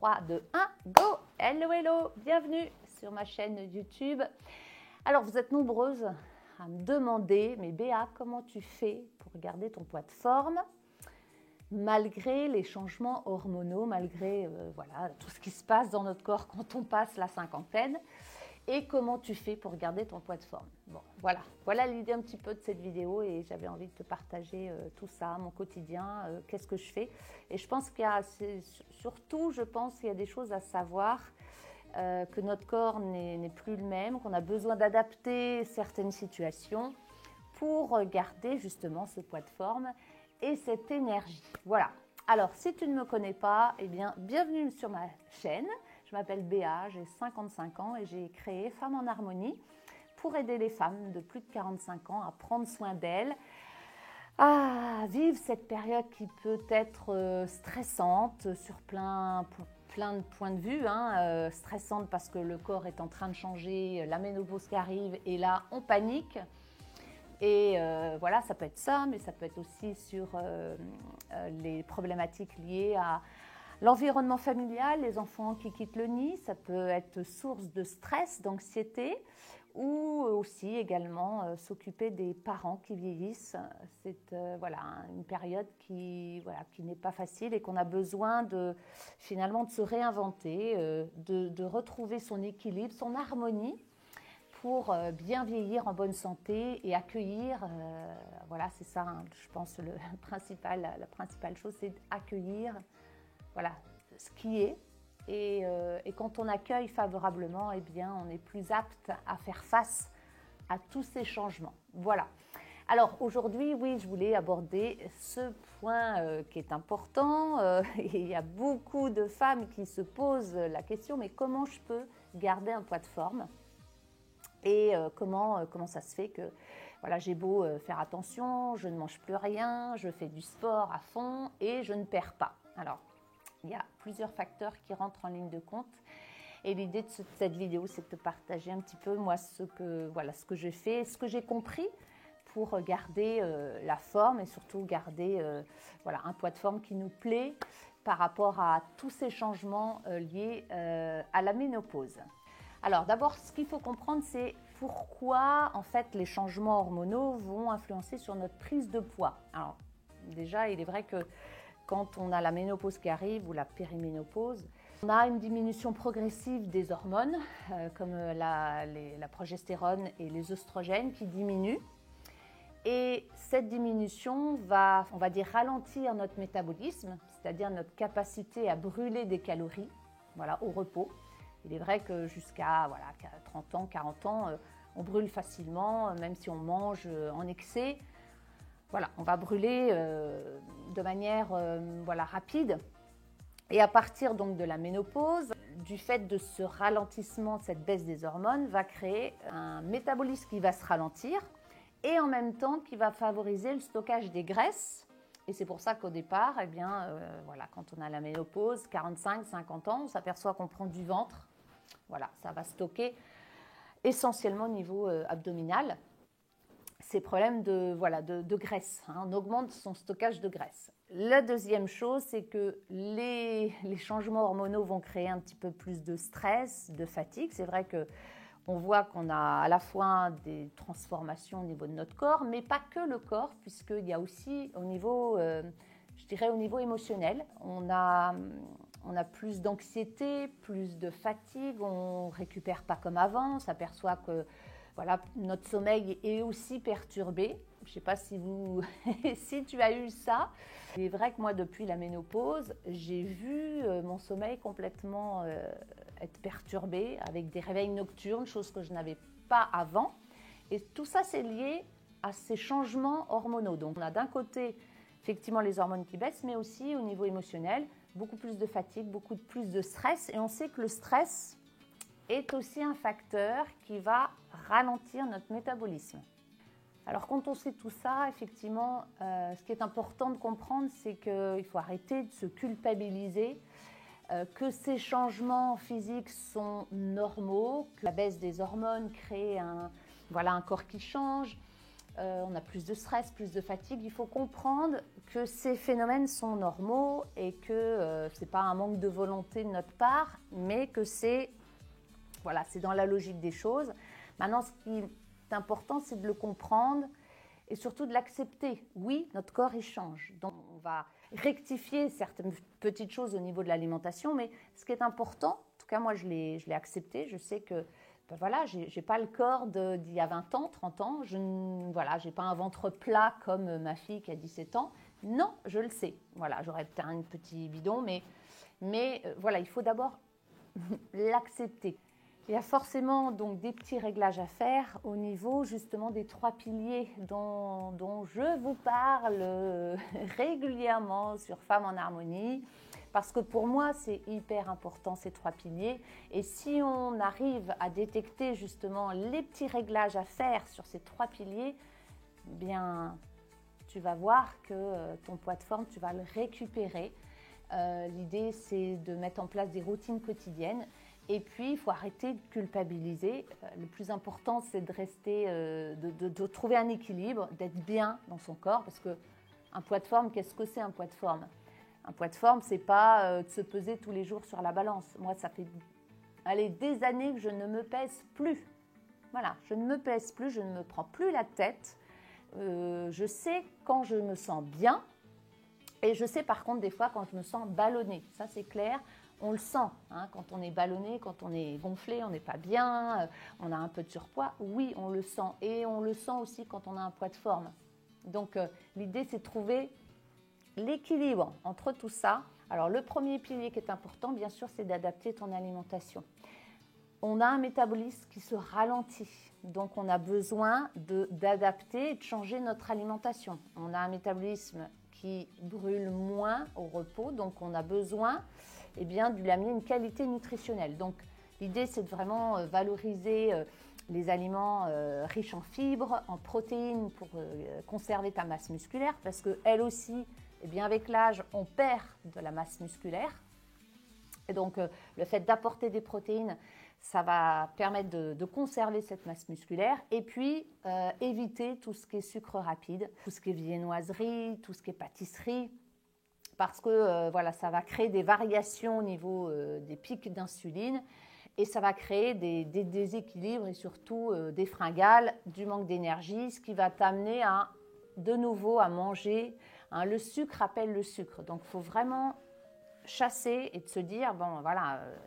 3, 2, 1, go! Hello, hello! Bienvenue sur ma chaîne YouTube. Alors, vous êtes nombreuses à me demander, mais Béa, comment tu fais pour garder ton poids de forme malgré les changements hormonaux, malgré voilà, tout ce qui se passe dans notre corps quand on passe la cinquantaine? Et comment tu fais pour garder ton poids de forme? Bon, voilà l'idée un petit peu de cette vidéo et j'avais envie de te partager tout ça, mon quotidien, qu'est-ce que je fais. Et je pense qu'il y a, surtout, qu'il y a des choses à savoir, que notre corps n'est plus le même, qu'on a besoin d'adapter certaines situations pour garder justement ce poids de forme et cette énergie. Voilà. Alors, si tu ne me connais pas, eh bien, bienvenue sur ma chaîne. Je m'appelle Béa, j'ai 55 ans et j'ai créé Femmes en Harmonie pour aider les femmes de plus de 45 ans à prendre soin d'elles, à vivre cette période qui peut être stressante sur plein de points de vue. Stressante parce que le corps est en train de changer, la ménopause qui arrive et là on panique. Et voilà, ça peut être ça, mais ça peut être aussi sur les problématiques liées à l'environnement familial, les enfants qui quittent le nid, ça peut être source de stress, d'anxiété, ou aussi également s'occuper des parents qui vieillissent. C'est voilà, une période qui n'est pas facile et qu'on a besoin finalement de se réinventer, de retrouver son équilibre, son harmonie pour bien vieillir en bonne santé et accueillir, voilà, c'est ça, hein, je pense, la principale chose, c'est d'accueillir voilà, ce qui est. Et quand on accueille favorablement, eh bien, on est plus apte à faire face à tous ces changements. Voilà. Alors aujourd'hui, oui, je voulais aborder ce point qui est important. Et il y a beaucoup de femmes qui se posent la question, mais comment je peux garder un poids de forme? Et comment ça se fait que voilà, j'ai beau faire attention, je ne mange plus rien, je fais du sport à fond et je ne perds pas. Alors, il y a plusieurs facteurs qui rentrent en ligne de compte. Et l'idée de cette vidéo, c'est de te partager un petit peu, moi, ce que j'ai fait, ce que j'ai compris pour garder la forme et surtout garder un poids de forme qui nous plaît par rapport à tous ces changements liés à la ménopause. Alors d'abord, ce qu'il faut comprendre, c'est pourquoi en fait les changements hormonaux vont influencer sur notre prise de poids. Alors déjà, il est vrai que quand on a la ménopause qui arrive ou la périménopause, on a une diminution progressive des hormones comme la progestérone et les œstrogènes qui diminuent. Et cette diminution va, on va dire, ralentir notre métabolisme, c'est-à-dire notre capacité à brûler des calories au repos. Il est vrai que jusqu'à 30 ans, 40 ans, on brûle facilement, même si on mange en excès. Voilà, on va brûler de manière rapide. Et à partir donc de la ménopause, du fait de ce ralentissement, de cette baisse des hormones, va créer un métabolisme qui va se ralentir et en même temps qui va favoriser le stockage des graisses. Et c'est pour ça qu'au départ, quand on a la ménopause, 45, 50 ans, on s'aperçoit qu'on prend du ventre. Voilà, ça va stocker essentiellement au niveau abdominal. Ces problèmes de graisse, hein, on augmente son stockage de graisse. La deuxième chose, c'est que les changements hormonaux vont créer un petit peu plus de stress, de fatigue. C'est vrai qu'on voit qu'on a à la fois des transformations au niveau de notre corps, mais pas que le corps, puisqu'il y a aussi au niveau, au niveau émotionnel, on a plus d'anxiété, plus de fatigue, on ne récupère pas comme avant, on s'aperçoit que notre sommeil est aussi perturbé. Je ne sais pas si si tu as eu ça. Il est vrai que moi, depuis la ménopause, j'ai vu mon sommeil complètement être perturbé avec des réveils nocturnes, chose que je n'avais pas avant. Et tout ça, c'est lié à ces changements hormonaux. Donc, on a d'un côté, effectivement, les hormones qui baissent, mais aussi au niveau émotionnel, beaucoup plus de fatigue, beaucoup plus de stress. Et on sait que le stress est aussi un facteur qui va ralentir notre métabolisme. Alors quand on sait tout ça, effectivement, ce qui est important de comprendre, c'est qu'il faut arrêter de se culpabiliser, que ces changements physiques sont normaux, que la baisse des hormones crée un corps qui change, on a plus de stress, plus de fatigue. Il faut comprendre que ces phénomènes sont normaux et que ce n'est pas un manque de volonté de notre part, mais que c'est dans la logique des choses. Maintenant, ce qui est important, c'est de le comprendre et surtout de l'accepter. Oui, notre corps, il change. Donc, on va rectifier certaines petites choses au niveau de l'alimentation, mais ce qui est important, en tout cas, moi, je l'ai accepté. Je sais que je n'ai pas le corps d'il y a 20 ans, 30 ans. Je n'ai pas un ventre plat comme ma fille qui a 17 ans. Non, je le sais. Voilà, j'aurais peut-être un petit bidon, mais il faut d'abord l'accepter. Il y a forcément donc des petits réglages à faire au niveau justement des 3 piliers dont je vous parle régulièrement sur Femmes en Harmonie, parce que pour moi c'est hyper important ces 3 piliers. Et si on arrive à détecter justement les petits réglages à faire sur ces 3 piliers, bien tu vas voir que ton poids de forme, tu vas le récupérer. L'idée c'est de mettre en place des routines quotidiennes. Et puis, il faut arrêter de culpabiliser. Le plus important, c'est de rester, de trouver un équilibre, d'être bien dans son corps. Parce qu'un poids de forme, qu'est-ce que c'est un poids de forme? Un poids de forme, ce n'est pas de se peser tous les jours sur la balance. Moi, ça fait des années que je ne me pèse plus. Voilà, je ne me pèse plus, je ne me prends plus la tête. Je sais quand je me sens bien. Et je sais par contre des fois quand je me sens ballonnée. Ça, c'est clair. On le sent, hein, quand on est ballonné, quand on est gonflé, on n'est pas bien, on a un peu de surpoids. Oui, on le sent. Et on le sent aussi quand on a un poids de forme. Donc, l'idée, c'est de trouver l'équilibre entre tout ça. Alors, le premier pilier qui est important, bien sûr, c'est d'adapter ton alimentation. On a un métabolisme qui se ralentit. Donc, on a besoin d'adapter et de changer notre alimentation. On a un métabolisme qui brûle moins au repos. Donc, on a besoin de lui amener une qualité nutritionnelle. Donc, l'idée, c'est de vraiment valoriser les aliments riches en fibres, en protéines pour conserver ta masse musculaire, parce qu'elle aussi, avec l'âge, on perd de la masse musculaire. Et donc, le fait d'apporter des protéines, ça va permettre de conserver cette masse musculaire et puis éviter tout ce qui est sucre rapide, tout ce qui est viennoiserie, tout ce qui est pâtisserie, parce que ça va créer des variations au niveau des pics d'insuline et ça va créer des déséquilibres et surtout des fringales, du manque d'énergie, ce qui va t'amener de nouveau à manger. Hein, le sucre appelle le sucre, donc il faut vraiment chasser et de se dire,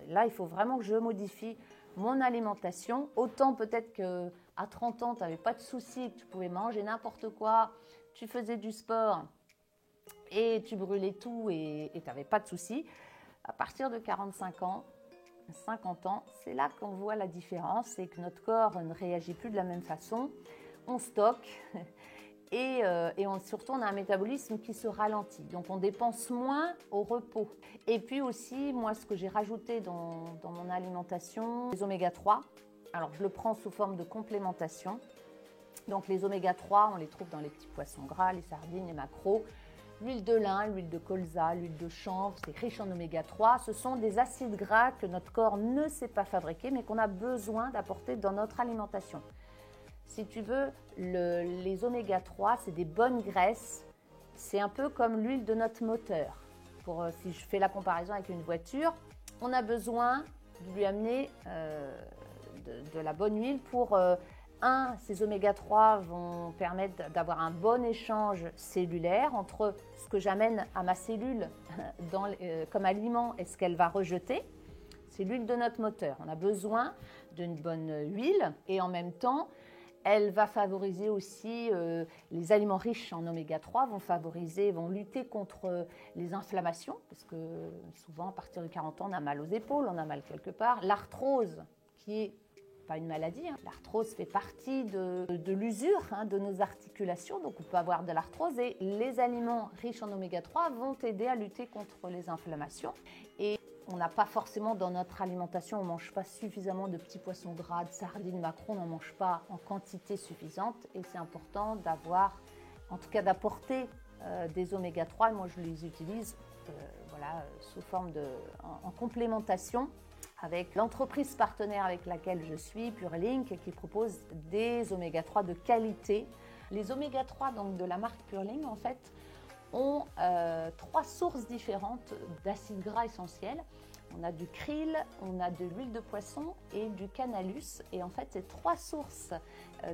là, il faut vraiment que je modifie mon alimentation. Autant peut-être qu'à 30 ans, tu n'avais pas de soucis, que tu pouvais manger n'importe quoi, tu faisais du sport et tu brûlais tout et tu n'avais pas de soucis. À partir de 45 ans, 50 ans, c'est là qu'on voit la différence, c'est que notre corps ne réagit plus de la même façon, on stocke et surtout on a un métabolisme qui se ralentit, donc on dépense moins au repos. Et puis aussi, moi ce que j'ai rajouté dans mon alimentation, les oméga 3, alors je le prends sous forme de complémentation. Donc les oméga 3, on les trouve dans les petits poissons gras, les sardines, les maquereaux. L'huile de lin, l'huile de colza, l'huile de chanvre, c'est riche en oméga 3. Ce sont des acides gras que notre corps ne sait pas fabriquer, mais qu'on a besoin d'apporter dans notre alimentation. Si tu veux, les oméga 3, c'est des bonnes graisses. C'est un peu comme l'huile de notre moteur. Si je fais la comparaison avec une voiture, on a besoin de lui amener de la bonne huile pour... ces oméga 3 vont permettre d'avoir un bon échange cellulaire entre ce que j'amène à ma cellule comme aliment et ce qu'elle va rejeter. C'est l'huile de notre moteur. On a besoin d'une bonne huile et en même temps, elle va favoriser aussi, les aliments riches en oméga 3 vont lutter contre les inflammations, parce que souvent à partir de 40 ans, on a mal aux épaules, on a mal quelque part. L'arthrose, qui est pas une maladie, hein. L'arthrose fait partie de l'usure de nos articulations, donc on peut avoir de l'arthrose et les aliments riches en oméga 3 vont aider à lutter contre les inflammations. Et on n'a pas forcément dans notre alimentation, on ne mange pas suffisamment de petits poissons gras, de sardines, maquereaux, on n'en mange pas en quantité suffisante et c'est important d'apporter des oméga 3 et moi je les utilise sous forme en complémentation avec l'entreprise partenaire avec laquelle je suis, PureLink, qui propose des oméga 3 de qualité. Les oméga 3 donc, de la marque Purling, en fait, ont 3 sources différentes d'acides gras essentiels. On a du krill, on a de l'huile de poisson et du cannalus. Et en fait, ces 3 sources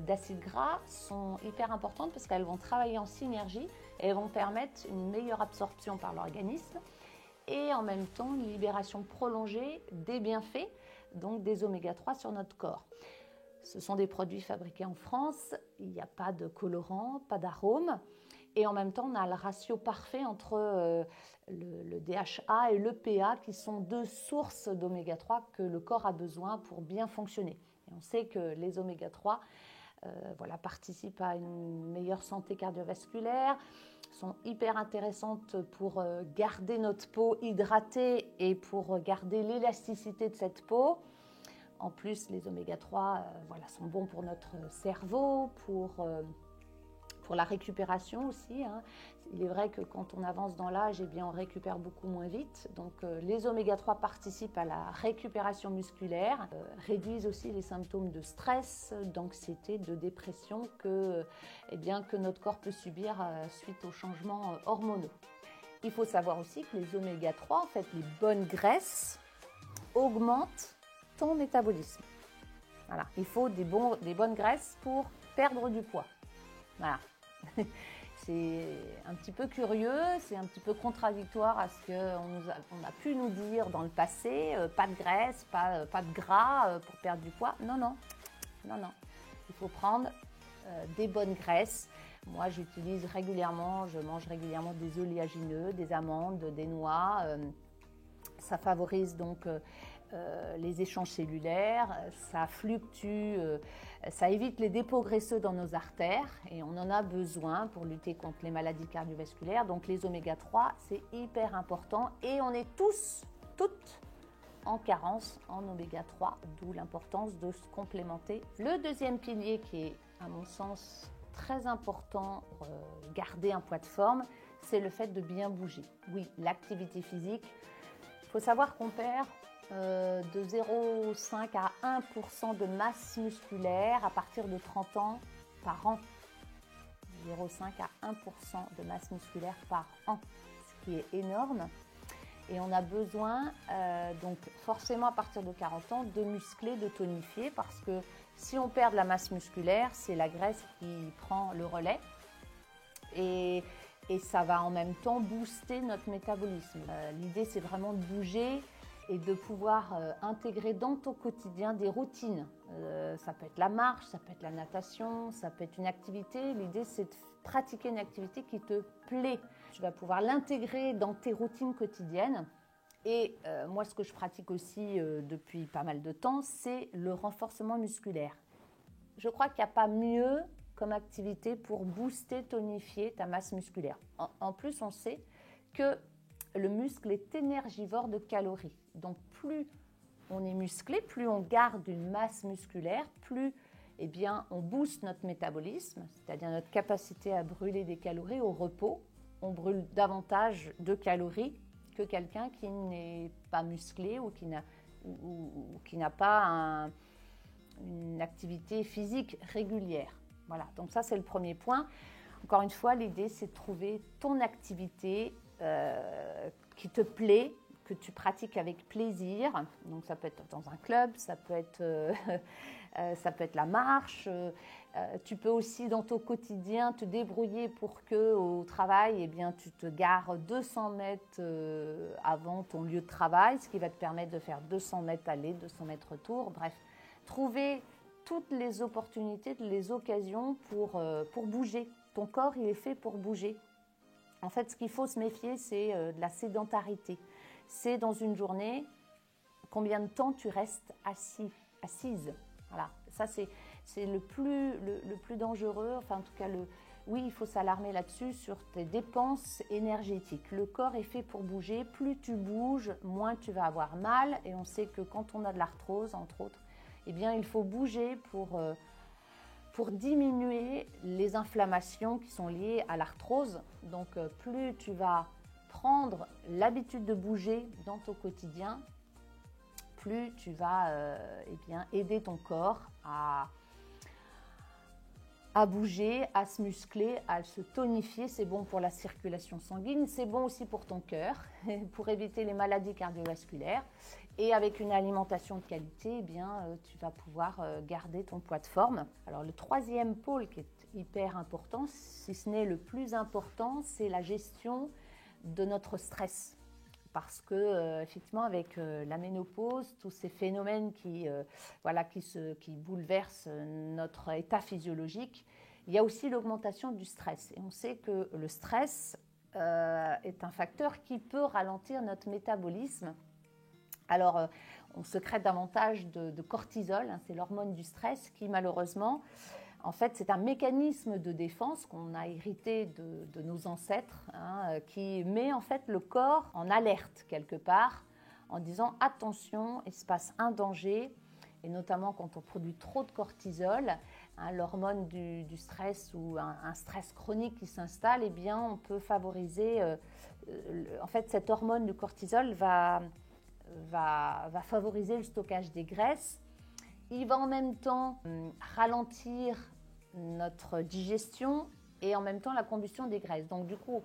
d'acides gras sont hyper importantes parce qu'elles vont travailler en synergie et elles vont permettre une meilleure absorption par l'organisme et en même temps une libération prolongée des bienfaits, donc des oméga 3 sur notre corps. Ce sont des produits fabriqués en France, il n'y a pas de colorant, pas d'arôme. Et en même temps, on a le ratio parfait entre le DHA et l'EPA, qui sont 2 sources d'oméga 3 que le corps a besoin pour bien fonctionner. Et on sait que les oméga 3 participent à une meilleure santé cardiovasculaire, sont hyper intéressantes pour garder notre peau hydratée et pour garder l'élasticité de cette peau. En plus, les oméga 3 sont bons pour notre cerveau, pour la récupération aussi. Il est vrai que quand on avance dans l'âge, on récupère beaucoup moins vite. Donc les oméga 3 participent à la récupération musculaire, réduisent aussi les symptômes de stress, d'anxiété, de dépression que notre corps peut subir suite aux changements hormonaux. Il faut savoir aussi que les oméga 3, en fait, les bonnes graisses, augmentent ton métabolisme. Voilà. Il faut des bonnes graisses pour perdre du poids. Voilà. C'est un petit peu curieux, c'est un petit peu contradictoire à ce qu'on a pu nous dire dans le passé, pas de graisse, pas de gras pour perdre du poids. Non. Il faut prendre des bonnes graisses. Moi, je mange régulièrement des oléagineux, des amandes, des noix. Ça favorise donc les échanges cellulaires, ça fluctue, ça évite les dépôts graisseux dans nos artères et on en a besoin pour lutter contre les maladies cardiovasculaires. Donc les oméga 3, c'est hyper important et on est toutes en carence en oméga 3, d'où l'importance de se complémenter. Le deuxième pilier qui est, à mon sens, très important pour garder un poids de forme, c'est le fait de bien bouger. Oui, l'activité physique. Il faut savoir qu'on perd de 0,5 à 1% de masse musculaire à partir de 30 ans par an. 0,5 à 1% de masse musculaire par an, ce qui est énorme. Et on a besoin, donc forcément à partir de 40 ans, de muscler, de tonifier, parce que si on perd de la masse musculaire, c'est la graisse qui prend le relais. Et ça va en même temps booster notre métabolisme. L'idée, c'est vraiment de bouger et de pouvoir intégrer dans ton quotidien des routines. Ça peut être la marche, ça peut être la natation, ça peut être une activité. L'idée, c'est de pratiquer une activité qui te plaît. Tu vas pouvoir l'intégrer dans tes routines quotidiennes. Et moi, ce que je pratique aussi depuis pas mal de temps, c'est le renforcement musculaire. Je crois qu'il n'y a pas mieux comme activité pour booster, tonifier ta masse musculaire. En plus, on sait que le muscle est énergivore de calories. Donc, plus on est musclé, plus on garde une masse musculaire, plus on booste notre métabolisme, c'est-à-dire notre capacité à brûler des calories au repos. On brûle davantage de calories que quelqu'un qui n'est pas musclé ou qui n'a pas une activité physique régulière. Voilà, donc ça c'est le premier point. Encore une fois, l'idée c'est de trouver ton activité qui te plaît, que tu pratiques avec plaisir. Donc ça peut être dans un club, ça peut être la marche. Tu peux aussi dans ton quotidien te débrouiller pour que au travail, tu te gares 200 mètres avant ton lieu de travail, ce qui va te permettre de faire 200 mètres aller, 200 mètres retour. Bref, trouver toutes les opportunités, les occasions pour bouger. Ton corps, il est fait pour bouger. En fait, ce qu'il faut se méfier, c'est de la sédentarité. C'est dans une journée, combien de temps tu restes assise. Voilà, ça c'est le plus dangereux. Enfin, en tout cas, oui, il faut s'alarmer là-dessus sur tes dépenses énergétiques. Le corps est fait pour bouger. Plus tu bouges, moins tu vas avoir mal. Et on sait que quand on a de l'arthrose, entre autres, il faut bouger pour diminuer les inflammations qui sont liées à l'arthrose. Donc, plus tu vas prendre l'habitude de bouger dans ton quotidien, plus tu vas aider ton corps à bouger, à se muscler, à se tonifier. C'est bon pour la circulation sanguine, c'est bon aussi pour ton cœur, pour éviter les maladies cardiovasculaires. Et avec une alimentation de qualité, eh bien, tu vas pouvoir garder ton poids de forme. Alors le troisième pôle qui est hyper important, si ce n'est le plus important, c'est la gestion de notre stress. Parce que effectivement, avec la ménopause, tous ces phénomènes qui bouleversent notre état physiologique, il y a aussi l'augmentation du stress. Et on sait que le stress est un facteur qui peut ralentir notre métabolisme. Alors, on sécrète davantage de cortisol, hein, c'est l'hormone du stress qui malheureusement, en fait, c'est un mécanisme de défense qu'on a hérité de nos ancêtres, hein, qui met en fait le corps en alerte quelque part, en disant attention, il se passe un danger, et notamment quand on produit trop de cortisol, hein, l'hormone du stress ou un stress chronique qui s'installe, eh bien, on peut favoriser, en fait, cette hormone du cortisol va favoriser le stockage des graisses. Il va en même temps ralentir notre digestion et en même temps la combustion des graisses. Donc du coup,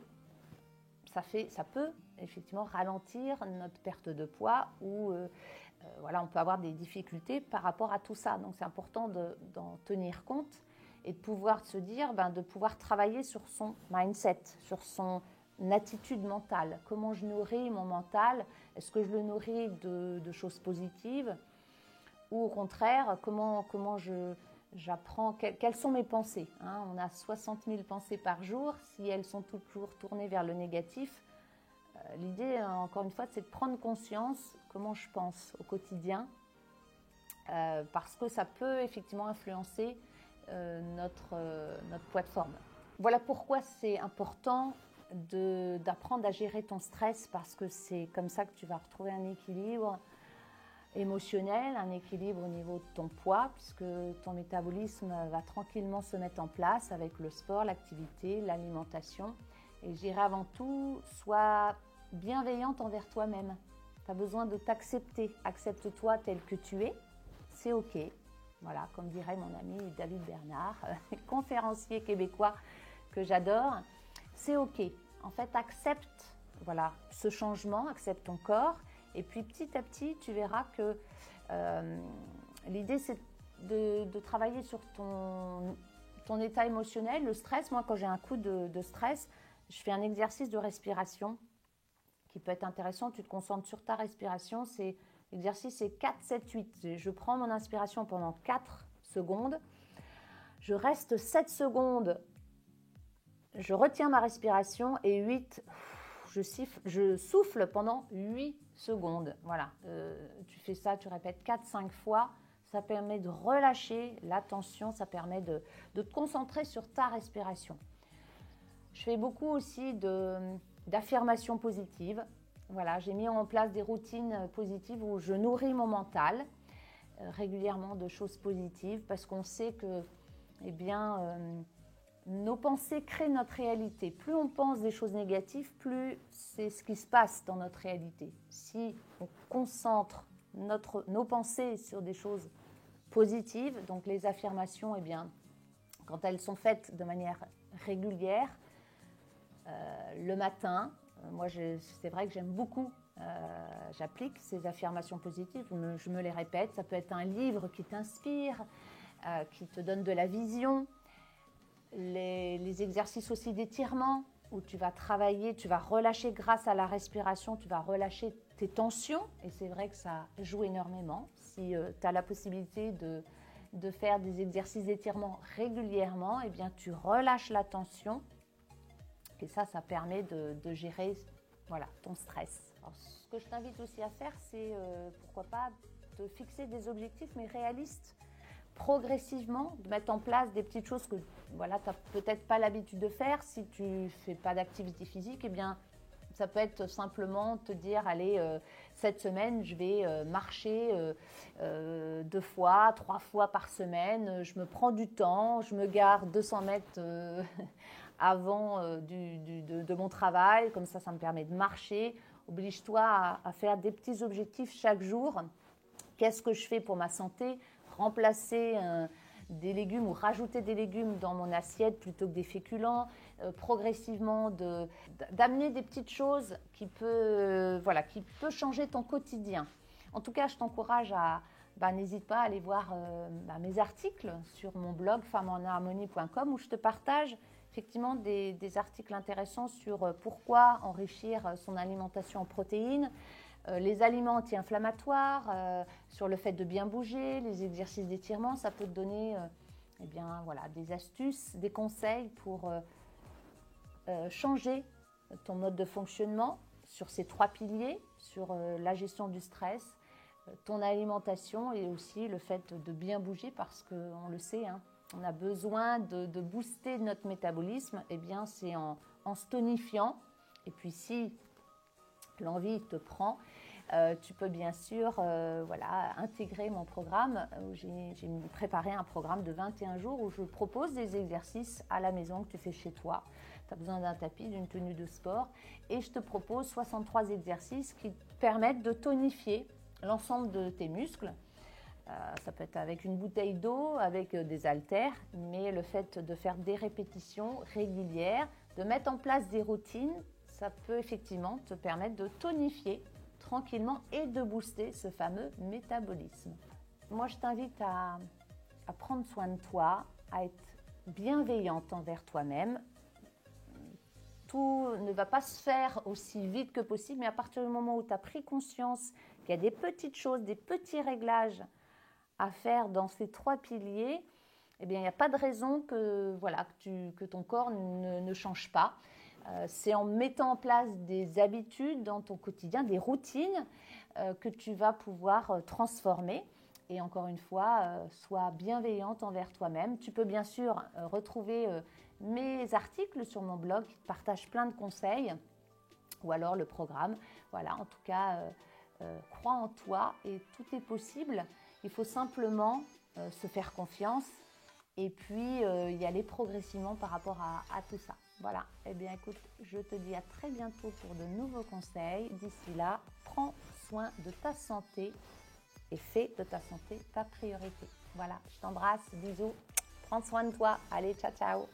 ça peut effectivement ralentir notre perte de poids ou on peut avoir des difficultés par rapport à tout ça. Donc c'est important d'en tenir compte et de pouvoir se dire, de pouvoir travailler sur son mindset, sur son attitude mentale. Comment je nourris mon mental? Est-ce que je le nourris de choses positives? Ou au contraire, comment j'apprends, quelles sont mes pensées, hein? On a 60 000 pensées par jour. Si elles sont toujours tournées vers le négatif, l'idée, encore une fois, c'est de prendre conscience comment je pense au quotidien, parce que ça peut effectivement influencer notre poids de forme. Voilà pourquoi c'est important d'apprendre à gérer ton stress, parce que c'est comme ça que tu vas retrouver un équilibre émotionnel, un équilibre au niveau de ton poids, puisque ton métabolisme va tranquillement se mettre en place avec le sport, l'activité, l'alimentation. Et je dirais avant tout, sois bienveillante envers toi-même. Tu as besoin de t'accepter. Accepte-toi tel que tu es, c'est OK. Voilà, comme dirait mon ami David Bernard, conférencier québécois que j'adore, c'est OK. En fait, accepte ce changement, accepte ton corps. Et puis petit à petit, tu verras que l'idée, c'est de travailler sur ton état émotionnel, le stress. Moi, quand j'ai un coup de stress, je fais un exercice de respiration qui peut être intéressant. Tu te concentres sur ta respiration. L'exercice, c'est 4, 7, 8. Je prends mon inspiration pendant 4 secondes. Je reste 7 secondes. Je retiens ma respiration et 8, je souffle pendant 8 secondes. Voilà, tu fais ça, tu répètes 4-5 fois. Ça permet de relâcher la tension, ça permet de te concentrer sur ta respiration. Je fais beaucoup aussi d'affirmations positives. Voilà, j'ai mis en place des routines positives où je nourris mon mental régulièrement de choses positives, parce qu'on sait que, nos pensées créent notre réalité. Plus on pense des choses négatives, plus c'est ce qui se passe dans notre réalité. Si on concentre nos pensées sur des choses positives, donc les affirmations, quand elles sont faites de manière régulière, le matin, moi c'est vrai que j'aime beaucoup, j'applique ces affirmations positives, je me les répète. Ça peut être un livre qui t'inspire, qui te donne de la vision. Les exercices aussi d'étirement où tu vas travailler, tu vas relâcher grâce à la respiration, tu vas relâcher tes tensions, et c'est vrai que ça joue énormément. Si tu as la possibilité de faire des exercices d'étirement régulièrement, tu relâches la tension, et ça permet de gérer ton stress. Alors, ce que je t'invite aussi à faire, c'est pourquoi pas te fixer des objectifs mais réalistes, progressivement, de mettre en place des petites choses que tu n'as peut-être pas l'habitude de faire. Si tu ne fais pas d'activité physique, ça peut être simplement te dire, allez, cette semaine, je vais marcher 2 fois, 3 fois par semaine. Je me prends du temps, je me gare 200 mètres avant de mon travail. Comme ça me permet de marcher. Oblige-toi à faire des petits objectifs chaque jour. Qu'est-ce que je fais pour ma santé? Remplacer des légumes ou rajouter des légumes dans mon assiette plutôt que des féculents, progressivement d'amener des petites choses qui peut changer ton quotidien. En tout cas, je t'encourage à n'hésite pas à aller voir mes articles sur mon blog femmesenharmonie.com où je te partage effectivement des articles intéressants sur pourquoi enrichir son alimentation en protéines, les aliments anti-inflammatoires, sur le fait de bien bouger, les exercices d'étirement. Ça peut te donner des astuces, des conseils pour changer ton mode de fonctionnement sur ces 3 piliers, sur la gestion du stress, ton alimentation et aussi le fait de bien bouger parce qu'on le sait, hein, on a besoin de booster notre métabolisme. Eh bien, c'est en se tonifiant. Et puis, si l'envie te prend, tu peux bien sûr intégrer mon programme. J'ai préparé un programme de 21 jours où je propose des exercices à la maison que tu fais chez toi. Tu as besoin d'un tapis, d'une tenue de sport. Et je te propose 63 exercices qui te permettent de tonifier l'ensemble de tes muscles. Ça peut être avec une bouteille d'eau, avec des haltères, mais le fait de faire des répétitions régulières, de mettre en place des routines, ça peut effectivement te permettre de tonifier tranquillement et de booster ce fameux métabolisme. Moi, je t'invite à prendre soin de toi, à être bienveillante envers toi-même. Tout ne va pas se faire aussi vite que possible, mais à partir du moment où tu as pris conscience qu'il y a des petites choses, des petits réglages à faire dans ces 3 piliers, eh bien, il n'y a pas de raison que ton corps ne change pas. C'est en mettant en place des habitudes dans ton quotidien, des routines que tu vas pouvoir transformer. Et encore une fois, sois bienveillante envers toi-même. Tu peux bien sûr retrouver mes articles sur mon blog qui te partagent plein de conseils ou alors le programme. Voilà, en tout cas, crois en toi et tout est possible. Il faut simplement se faire confiance et puis y aller progressivement par rapport à tout ça. Voilà, eh bien écoute, je te dis à très bientôt pour de nouveaux conseils. D'ici là, prends soin de ta santé et fais de ta santé ta priorité. Voilà, je t'embrasse, bisous, prends soin de toi. Allez, ciao, ciao.